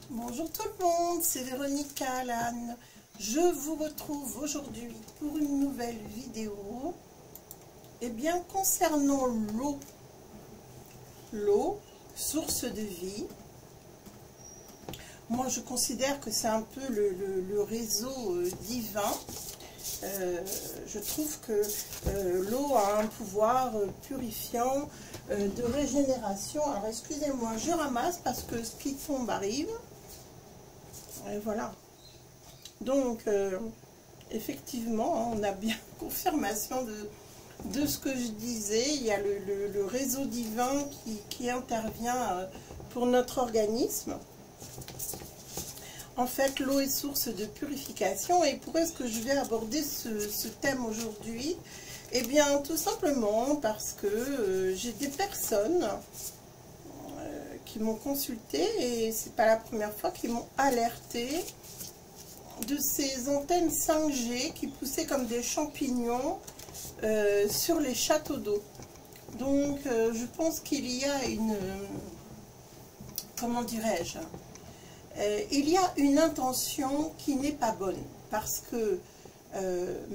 Bonjour tout le monde, c'est Véronique Alan. Je vous retrouve aujourd'hui pour une nouvelle vidéo. Eh bien, concernant l'eau, source de vie, moi je considère que c'est un peu le réseau divin. Je trouve que l'eau a un pouvoir purifiant de régénération. Alors excusez-moi, je ramasse parce que ce qui tombe arrive. Et voilà. Donc, effectivement, on a bien confirmation de ce que je disais. Il y a le réseau divin qui intervient pour notre organisme. En fait, l'eau est source de purification. Et pourquoi est-ce que je vais aborder ce thème aujourd'hui? Eh bien, tout simplement parce que j'ai des personnes qui m'ont consulté, et c'est pas la première fois qu'ils m'ont alerté de ces antennes 5G qui poussaient comme des champignons sur les châteaux d'eau. Donc je pense qu'il y a une, comment dirais-je, il y a une intention qui n'est pas bonne, parce que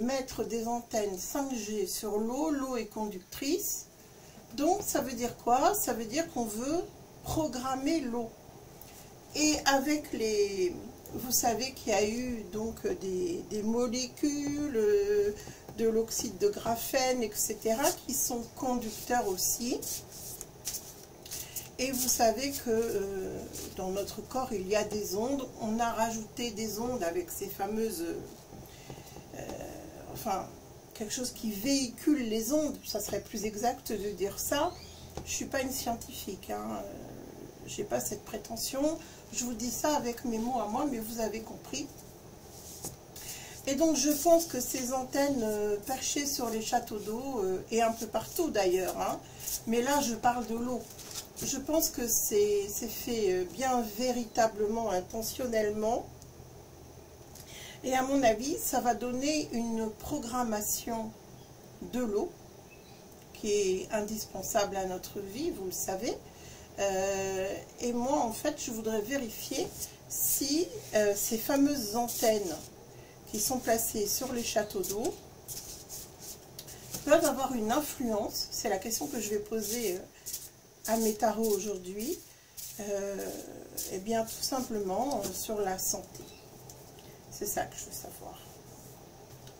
mettre des antennes 5G sur l'eau, l'eau est conductrice, donc ça veut dire quoi? Ça veut dire qu'on veut programmer l'eau. Et avec les... Vous savez qu'il y a eu donc des molécules, de l'oxyde de graphène, etc., qui sont conducteurs aussi. Et vous savez que dans notre corps, il y a des ondes. On a rajouté des ondes avec ces fameuses... enfin, quelque chose qui véhicule les ondes. Ça serait plus exact de dire ça. Je ne suis pas une scientifique, hein. Je n'ai pas cette prétention. Je vous dis ça avec mes mots à moi, mais vous avez compris. Et donc, je pense que ces antennes perchées sur les châteaux d'eau, et un peu partout d'ailleurs, hein, mais là, je parle de l'eau. Je pense que c'est fait bien véritablement, intentionnellement. Et à mon avis, ça va donner une programmation de l'eau qui est indispensable à notre vie, vous le savez. Et moi, en fait, je voudrais vérifier si ces fameuses antennes qui sont placées sur les châteaux d'eau peuvent avoir une influence. C'est la question que je vais poser à mes tarots aujourd'hui. Eh bien, tout simplement sur la santé. C'est ça que je veux savoir.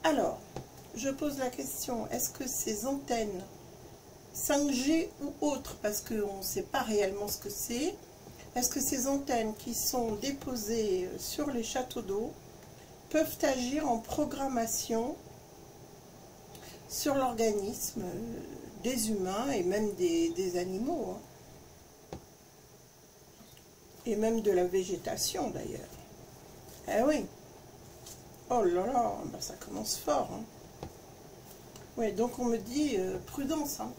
Alors, je pose la question, est-ce que ces antennes 5G ou autres, parce qu'on ne sait pas réellement ce que c'est, est-ce que ces antennes qui sont déposées sur les châteaux d'eau peuvent agir en programmation sur l'organisme des humains et même des animaux, hein, et même de la végétation d'ailleurs. Eh oui, oh là là, ben ça commence fort, hein. Oui, donc on me dit prudence, hein.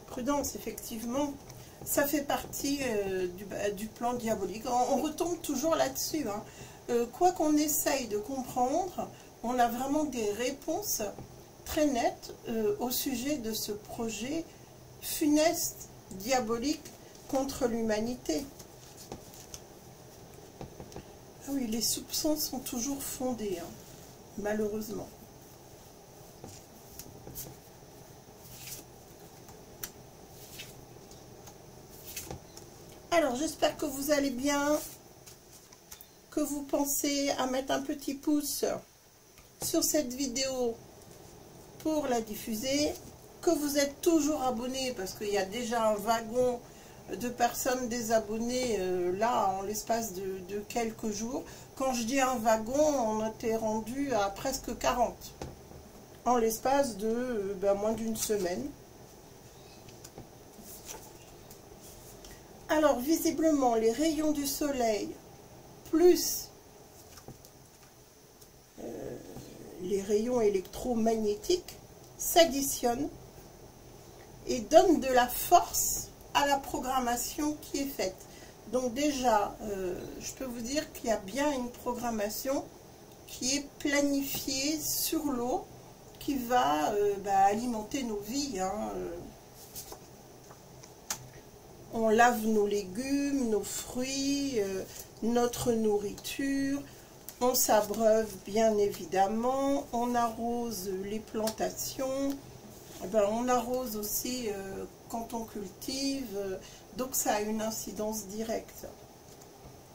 Prudence, effectivement, ça fait partie du plan diabolique. On retombe toujours là-dessus, hein. Quoi qu'on essaye de comprendre, on a vraiment des réponses très nettes au sujet de ce projet funeste, diabolique contre l'humanité. Ah oui, les soupçons sont toujours fondés, hein, malheureusement. Alors, j'espère que vous allez bien, que vous pensez à mettre un petit pouce sur cette vidéo pour la diffuser, que vous êtes toujours abonnés, parce qu'il y a déjà un wagon de personnes désabonnées là, en l'espace de quelques jours. Quand je dis un wagon, on était rendu à presque 40, en l'espace de moins d'une semaine. Alors, visiblement, les rayons du soleil, plus les rayons électromagnétiques, s'additionnent et donnent de la force à la programmation qui est faite. Donc déjà, je peux vous dire qu'il y a bien une programmation qui est planifiée sur l'eau, qui va alimenter nos vies, hein, on lave nos légumes, nos fruits, notre nourriture, on s'abreuve bien évidemment, on arrose les plantations, on arrose aussi quand on cultive, donc ça a une incidence directe.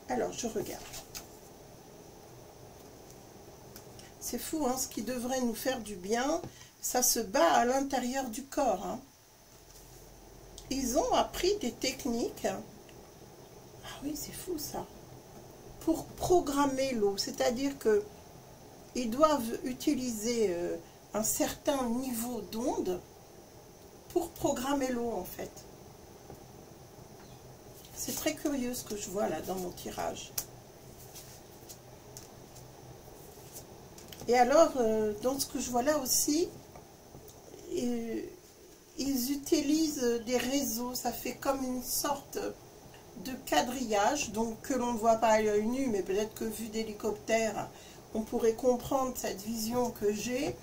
Alors je regarde. C'est fou, hein, ce qui devrait nous faire du bien, ça se bat à l'intérieur du corps. Hein. Ils ont appris des techniques. Ah oui, c'est fou ça. Pour programmer l'eau, c'est-à-dire que ils doivent utiliser un certain niveau d'onde pour programmer l'eau en fait. C'est très curieux ce que je vois là dans mon tirage. Et alors, dans ce que je vois là aussi, ils utilisent des réseaux, ça fait comme une sorte de quadrillage, donc que l'on ne voit pas à l'œil nu, mais peut-être que vu d'hélicoptère, on pourrait comprendre cette vision que j'ai,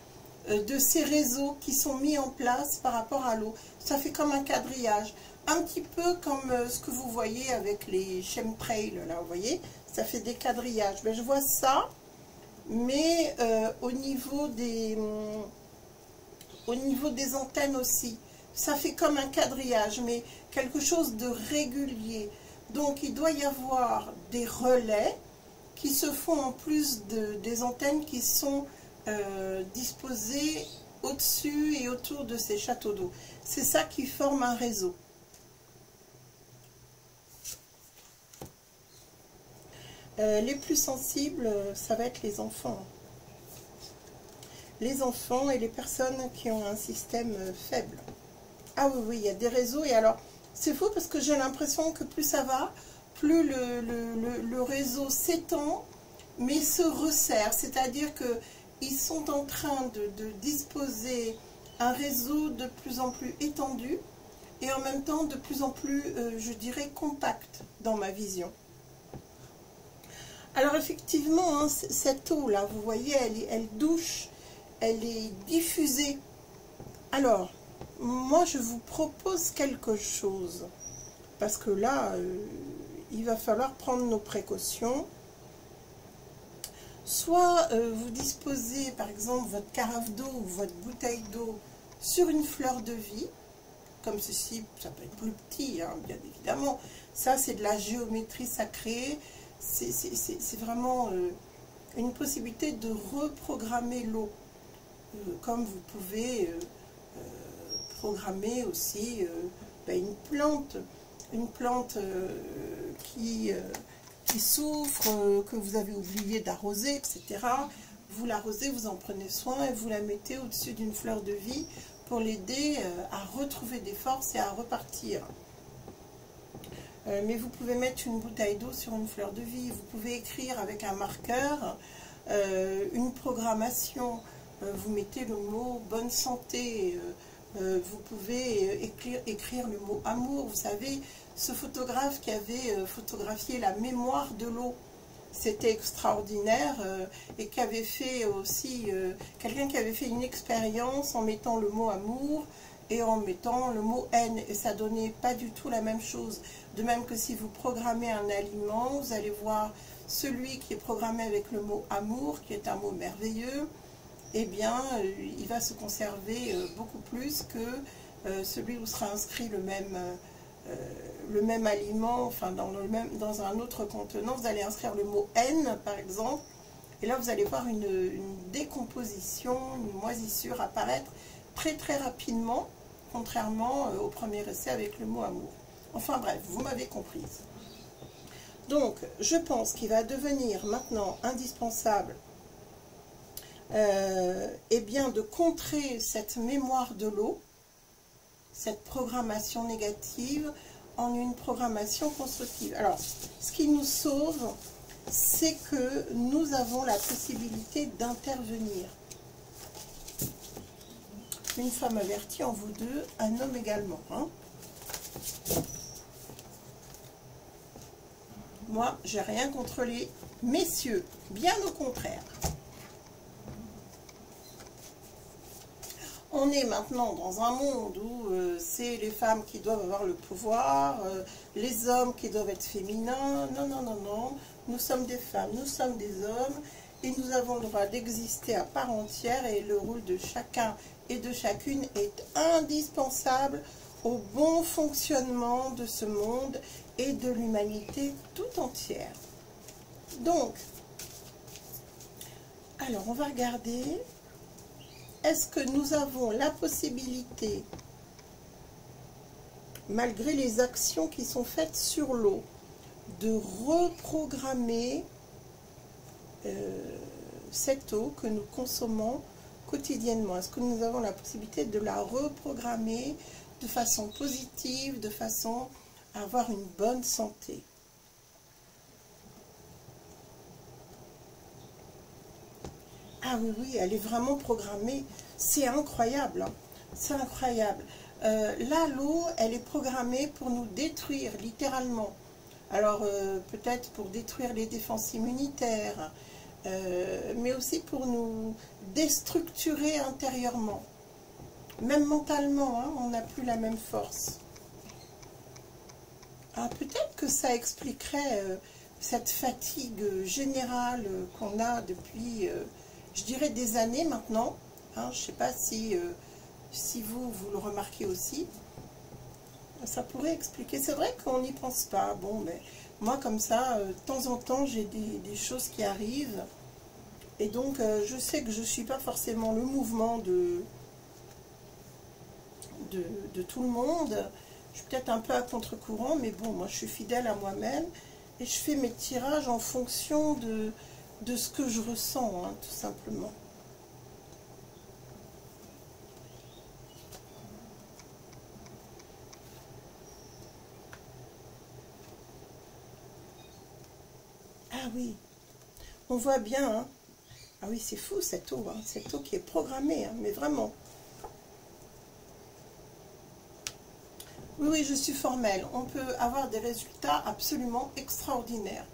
de ces réseaux qui sont mis en place par rapport à l'eau. Ça fait comme un quadrillage, un petit peu comme ce que vous voyez avec les chemtrails, là, vous voyez, ça fait des quadrillages. Ben, je vois ça, mais au niveau des antennes aussi. Ça fait comme un quadrillage, mais quelque chose de régulier. Donc il doit y avoir des relais qui se font en plus des antennes qui sont disposées au-dessus et autour de ces châteaux d'eau. C'est ça qui forme un réseau. Les plus sensibles, ça va être les enfants. Les enfants et les personnes qui ont un système faible. Ah oui, oui, il y a des réseaux. Et alors, c'est faux parce que j'ai l'impression que plus ça va, plus le réseau s'étend, mais se resserre. C'est-à-dire qu'ils sont en train de disposer un réseau de plus en plus étendu et en même temps de plus en plus, je dirais, compact dans ma vision. Alors effectivement, hein, cette eau-là, vous voyez, elle douche, elle est diffusée. Alors, moi je vous propose quelque chose, parce que là, il va falloir prendre nos précautions. Soit vous disposez par exemple votre carafe d'eau ou votre bouteille d'eau sur une fleur de vie, comme ceci, ça peut être plus petit, hein, bien évidemment. Ça c'est de la géométrie sacrée. C'est vraiment une possibilité de reprogrammer l'eau, comme vous pouvez programmer aussi une plante qui souffre, que vous avez oublié d'arroser, etc. Vous l'arrosez, vous en prenez soin et vous la mettez au-dessus d'une fleur de vie pour l'aider à retrouver des forces et à repartir. Mais vous pouvez mettre une bouteille d'eau sur une fleur de vie, vous pouvez écrire avec un marqueur une programmation, vous mettez le mot bonne santé, vous pouvez écrire le mot amour. Vous savez, ce photographe qui avait photographié la mémoire de l'eau, c'était extraordinaire, et qui avait fait aussi, quelqu'un qui avait fait une expérience en mettant le mot amour et en mettant le mot haine, et ça donnait pas du tout la même chose. De même que si vous programmez un aliment, vous allez voir celui qui est programmé avec le mot amour, qui est un mot merveilleux, eh bien il va se conserver beaucoup plus que celui où sera inscrit le même aliment, enfin dans un autre contenant. Vous allez inscrire le mot haine par exemple, et là vous allez voir une décomposition, une moisissure apparaître très très rapidement, contrairement au premier essai avec le mot amour. Enfin bref, vous m'avez comprise. Donc, je pense qu'il va devenir maintenant indispensable eh bien, de contrer cette mémoire de l'eau, cette programmation négative, en une programmation constructive. Alors, ce qui nous sauve, c'est que nous avons la possibilité d'intervenir. Une femme avertie en vous deux, un homme également. Hein. Moi, j'ai rien contre les messieurs, bien au contraire. on est maintenant dans un monde où c'est les femmes qui doivent avoir le pouvoir, les hommes qui doivent être féminins. Non, non, non, non. Nous sommes des femmes, nous sommes des hommes et nous avons le droit d'exister à part entière et le rôle de chacun et de chacune est indispensable au bon fonctionnement de ce monde et de l'humanité tout entière. Donc, alors on va regarder, est-ce que nous avons la possibilité, malgré les actions qui sont faites sur l'eau, de reprogrammer cette eau que nous consommons quotidiennement? Est-ce que nous avons la possibilité de la reprogrammer de façon positive, de façon à avoir une bonne santé? Ah oui, oui, elle est vraiment programmée. C'est incroyable, hein. C'est incroyable. Là, l'eau, elle est programmée pour nous détruire, littéralement. Alors, peut-être pour détruire les défenses immunitaires, mais aussi pour nous déstructurer intérieurement. Même mentalement, hein, on n'a plus la même force. Ah, peut-être que ça expliquerait cette fatigue générale qu'on a depuis, je dirais, des années maintenant. Hein, je ne sais pas si, si vous le remarquez aussi. Ça pourrait expliquer. C'est vrai qu'on n'y pense pas. Bon, mais moi, comme ça, de temps en temps, j'ai des choses qui arrivent. Et donc, je sais que je ne suis pas forcément le mouvement de tout le monde. Je suis peut-être un peu à contre-courant, mais bon, moi, je suis fidèle à moi-même. Et je fais mes tirages en fonction de ce que je ressens, hein, tout simplement. Ah oui, on voit bien, hein. Ah oui, c'est fou cette eau, hein, cette eau qui est programmée, hein, mais vraiment. Oui, oui, je suis formelle. On peut avoir des résultats absolument extraordinaires.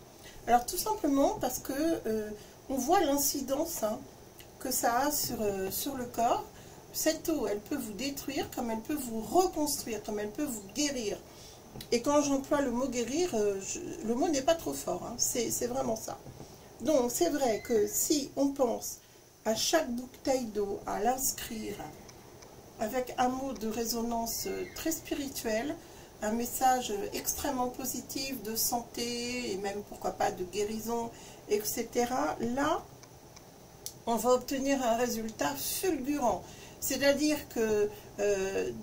Alors tout simplement parce que on voit l'incidence, hein, que ça a sur le corps. Cette eau, elle peut vous détruire comme elle peut vous reconstruire, comme elle peut vous guérir. Et quand j'emploie le mot guérir, le mot n'est pas trop fort, hein, c'est vraiment ça. Donc c'est vrai que si on pense à chaque bouteille d'eau, à l'inscrire avec un mot de résonance très spirituel, un message extrêmement positif de santé et même pourquoi pas de guérison, etc. Là, on va obtenir un résultat fulgurant. C'est-à-dire que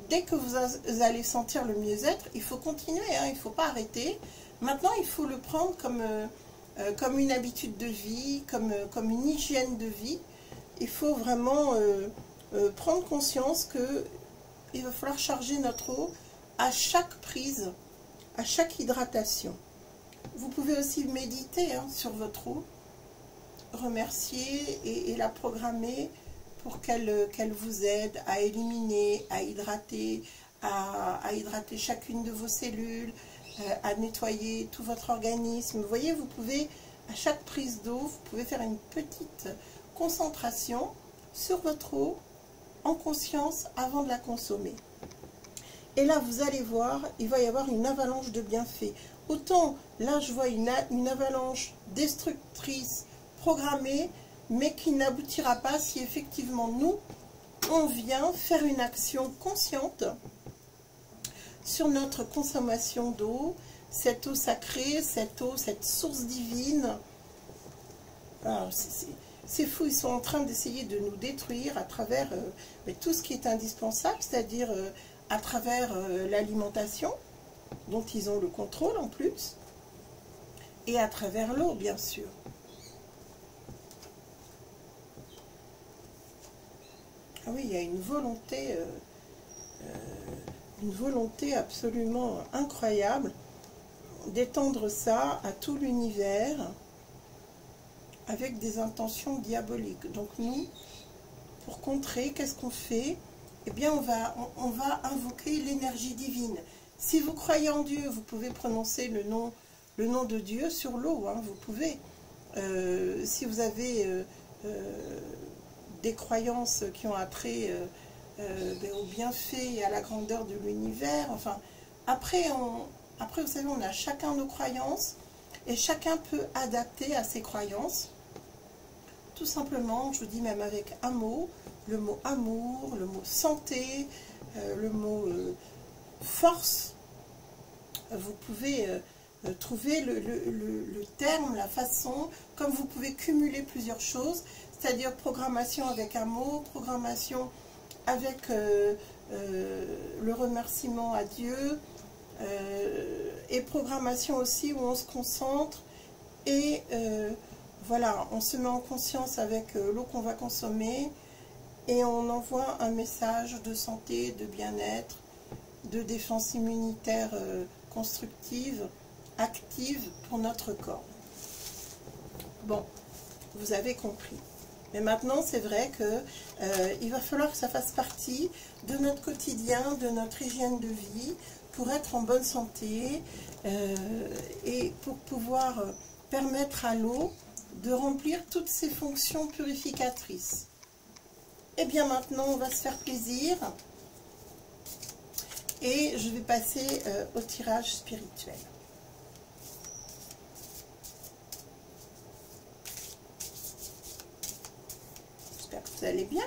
dès que vous allez sentir le mieux-être, il faut continuer, hein, il ne faut pas arrêter. Maintenant, il faut le prendre comme une habitude de vie, comme une hygiène de vie. Il faut vraiment prendre conscience qu'il va falloir charger notre eau à chaque prise, à chaque hydratation. Vous pouvez aussi méditer, hein, sur votre eau, remercier et la programmer pour qu'elle vous aide à éliminer, à hydrater chacune de vos cellules, à nettoyer tout votre organisme. Vous voyez, vous pouvez, à chaque prise d'eau, vous pouvez faire une petite concentration sur votre eau en conscience avant de la consommer. Et là, vous allez voir, il va y avoir une avalanche de bienfaits. Autant, là, je vois une avalanche destructrice programmée, mais qui n'aboutira pas si effectivement nous, on vient faire une action consciente sur notre consommation d'eau, cette eau sacrée, cette source divine. C'est fou, ils sont en train d'essayer de nous détruire à travers tout ce qui est indispensable, c'est-à-dire à travers l'alimentation, dont ils ont le contrôle en plus, et à travers l'eau, bien sûr. Ah oui, il y a une volonté absolument incroyable d'étendre ça à tout l'univers avec des intentions diaboliques. Donc nous, pour contrer, qu'est-ce qu'on fait? Eh bien, on va invoquer l'énergie divine. Si vous croyez en Dieu, vous pouvez prononcer le nom de Dieu sur l'eau, hein, vous pouvez. Si vous avez des croyances qui ont attrait au bienfait et à la grandeur de l'univers. Enfin, après, vous savez, on a chacun nos croyances et chacun peut adapter à ses croyances. Tout simplement, je vous dis même avec un mot, le mot amour, le mot santé, le mot force, vous pouvez trouver le terme, la façon, comme vous pouvez cumuler plusieurs choses, c'est-à-dire programmation avec un mot, programmation avec le remerciement à Dieu, et programmation aussi où on se concentre et voilà, on se met en conscience avec l'eau qu'on va consommer et on envoie un message de santé, de bien-être, de défense immunitaire constructive, active pour notre corps. Bon, vous avez compris. Mais maintenant, c'est vrai que il va falloir que ça fasse partie de notre quotidien, de notre hygiène de vie, pour être en bonne santé et pour pouvoir permettre à l'eau de remplir toutes ses fonctions purificatrices. Et bien maintenant, on va se faire plaisir et je vais passer au tirage spirituel. J'espère que vous allez bien,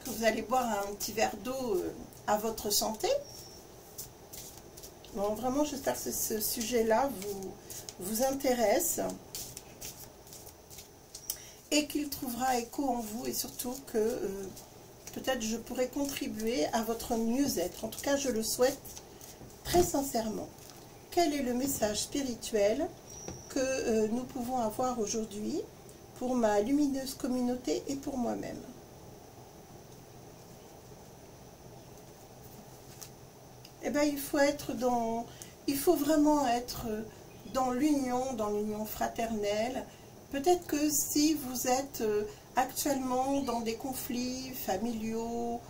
que vous allez boire un petit verre d'eau à votre santé. Bon, vraiment, j'espère que ce sujet-là vous intéresse et qu'il trouvera écho en vous et surtout que peut-être je pourrai contribuer à votre mieux-être. En tout cas, je le souhaite très sincèrement. Quel est le message spirituel que nous pouvons avoir aujourd'hui pour ma lumineuse communauté et pour moi-même? Eh bien, il faut vraiment être dans l'union fraternelle. Peut-être que si vous êtes actuellement dans des conflits familiaux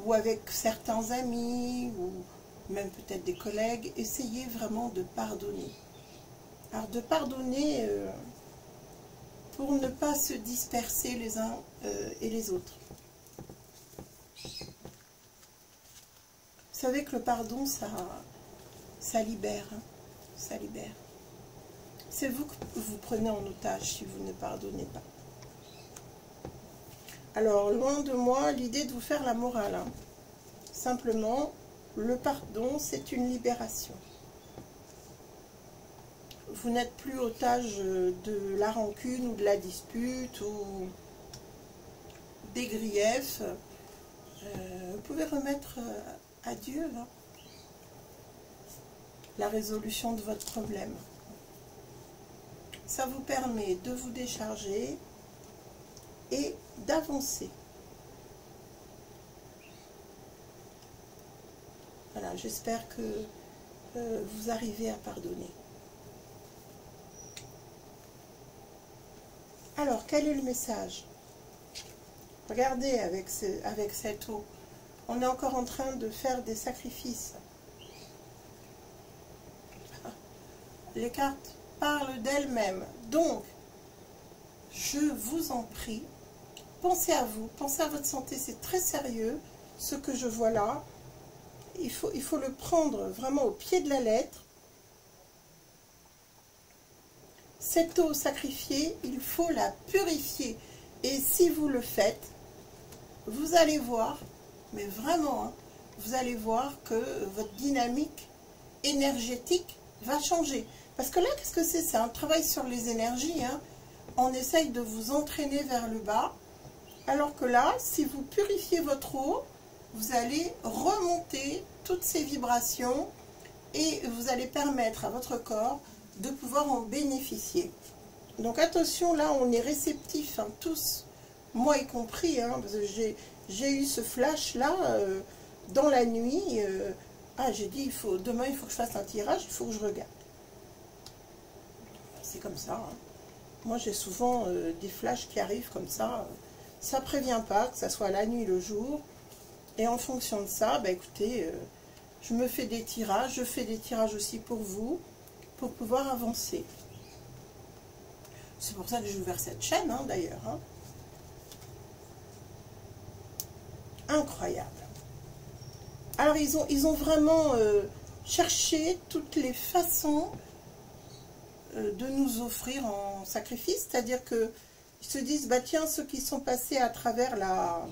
ou avec certains amis ou même peut-être des collègues, essayez vraiment de pardonner. Alors de pardonner pour ne pas se disperser les uns et les autres. Vous savez que le pardon, ça libère, hein, ça libère. C'est vous que vous prenez en otage si vous ne pardonnez pas. Alors, loin de moi l'idée de vous faire la morale. Hein. Simplement, le pardon, c'est une libération. Vous n'êtes plus otage de la rancune ou de la dispute ou des griefs. Vous pouvez remettre à Dieu là, la résolution de votre problème. Ça vous permet de vous décharger et d'avancer. Voilà, j'espère que vous arrivez à pardonner. Alors, quel est le message? Regardez avec cette eau. On est encore en train de faire des sacrifices. Les cartes parlent d'elles-mêmes. Donc, je vous en prie, pensez à vous, pensez à votre santé. C'est très sérieux ce que je vois là. Il faut le prendre vraiment au pied de la lettre. Cette eau sacrifiée, il faut la purifier. Et si vous le faites, vous allez voir, mais vraiment, hein, vous allez voir que votre dynamique énergétique va changer. Parce que là, qu'est-ce que c'est? C'est un travail sur les énergies. Hein. On essaye de vous entraîner vers le bas. Alors que là, si vous purifiez votre eau, vous allez remonter toutes ces vibrations et vous allez permettre à votre corps de pouvoir en bénéficier. Donc attention, là, on est réceptifs, hein, tous, moi y compris, hein, parce que j'ai eu ce flash-là dans la nuit. J'ai dit, demain, il faut que je fasse un tirage, il faut que je regarde. C'est comme ça. Hein. Moi, j'ai souvent des flashs qui arrivent comme ça. Ça ne prévient pas, que ça soit la nuit, le jour. Et en fonction de ça, bah, écoutez, je me fais des tirages. Je fais des tirages aussi pour vous, pour pouvoir avancer. C'est pour ça que j'ai ouvert cette chaîne, hein, d'ailleurs. Hein. incroyable. Alors ils ont vraiment cherché toutes les façons de nous offrir en sacrifice, c'est-à-dire que ils se disent, bah tiens, ceux qui sont passés à travers la...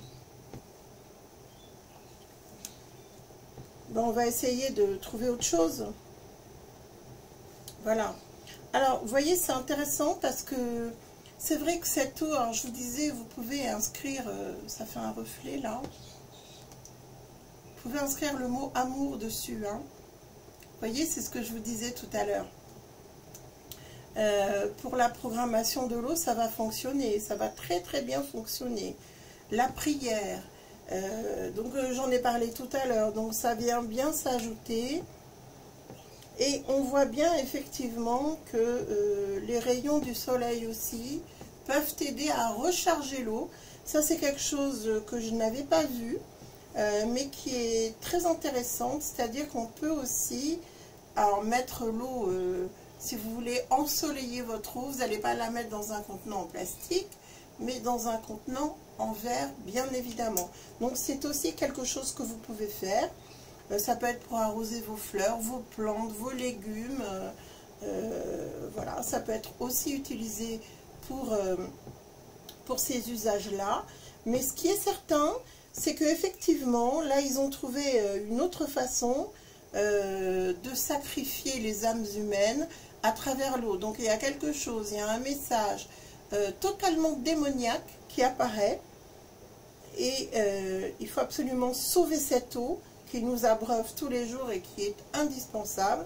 Ben, on va essayer de trouver autre chose. Voilà. Alors, vous voyez, c'est intéressant parce que c'est vrai que cette eau, alors je vous disais, vous pouvez inscrire, ça fait un reflet là. Vous pouvez inscrire le mot amour dessus. Hein. Vous voyez, c'est ce que je vous disais tout à l'heure. Pour la programmation de l'eau, ça va fonctionner, ça va très très bien fonctionner. La prière, donc j'en ai parlé tout à l'heure, donc ça vient bien s'ajouter. Et on voit bien effectivement que les rayons du soleil aussi peuvent aider à recharger l'eau. Ça c'est quelque chose que je n'avais pas vu, mais qui est très intéressante, c'est-à-dire qu'on peut aussi alors, mettre l'eau... si vous voulez ensoleiller votre eau, vous n'allez pas la mettre dans un contenant en plastique, mais dans un contenant en verre, bien évidemment. Donc c'est aussi quelque chose que vous pouvez faire. Ça peut être pour arroser vos fleurs, vos plantes, vos légumes. Voilà, ça peut être aussi utilisé pour ces usages-là. Mais ce qui est certain, c'est qu'effectivement, là, ils ont trouvé une autre façon de sacrifier les âmes humaines à travers l'eau. Donc il y a quelque chose, il y a un message totalement démoniaque qui apparaît et il faut absolument sauver cette eau qui nous abreuve tous les jours et qui est indispensable.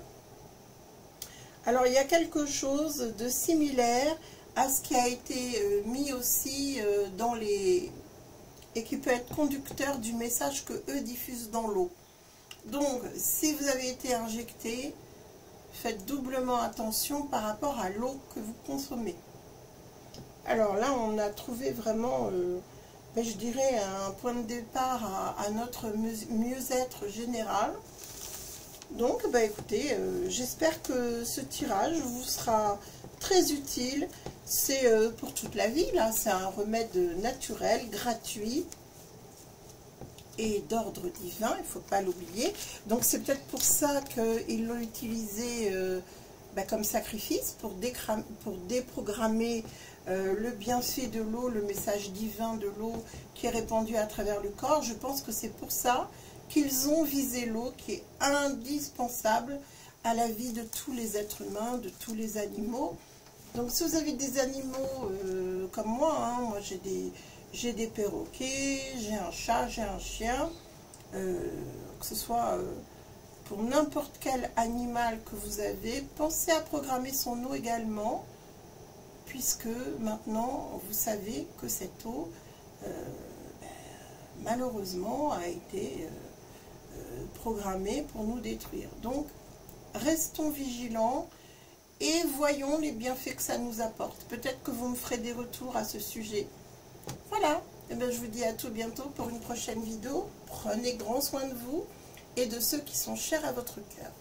Alors il y a quelque chose de similaire à ce qui a été mis aussi dans les... et qui peut être conducteur du message que eux diffusent dans l'eau. Donc, si vous avez été injecté, faites doublement attention par rapport à l'eau que vous consommez. Alors là, on a trouvé vraiment, je dirais, un point de départ à notre mieux-être général. Donc, écoutez, j'espère que ce tirage vous sera très utile. C'est pour toute la vie, là, c'est un remède naturel, gratuit. Et d'ordre divin, il ne faut pas l'oublier. Donc c'est peut-être pour ça qu'ils l'ont utilisé comme sacrifice, pour déprogrammer le bienfait de l'eau, le message divin de l'eau qui est répandu à travers le corps. Je pense que c'est pour ça qu'ils ont visé l'eau qui est indispensable à la vie de tous les êtres humains, de tous les animaux. Donc si vous avez des animaux comme moi, hein, moi j'ai des perroquets, j'ai un chat, j'ai un chien, que ce soit pour n'importe quel animal que vous avez, pensez à programmer son eau également, puisque maintenant vous savez que cette eau, malheureusement, a été programmée pour nous détruire. Donc, restons vigilants et voyons les bienfaits que ça nous apporte. Peut-être que vous me ferez des retours à ce sujet. Voilà, et je vous dis à tout bientôt pour une prochaine vidéo. Prenez grand soin de vous et de ceux qui sont chers à votre cœur.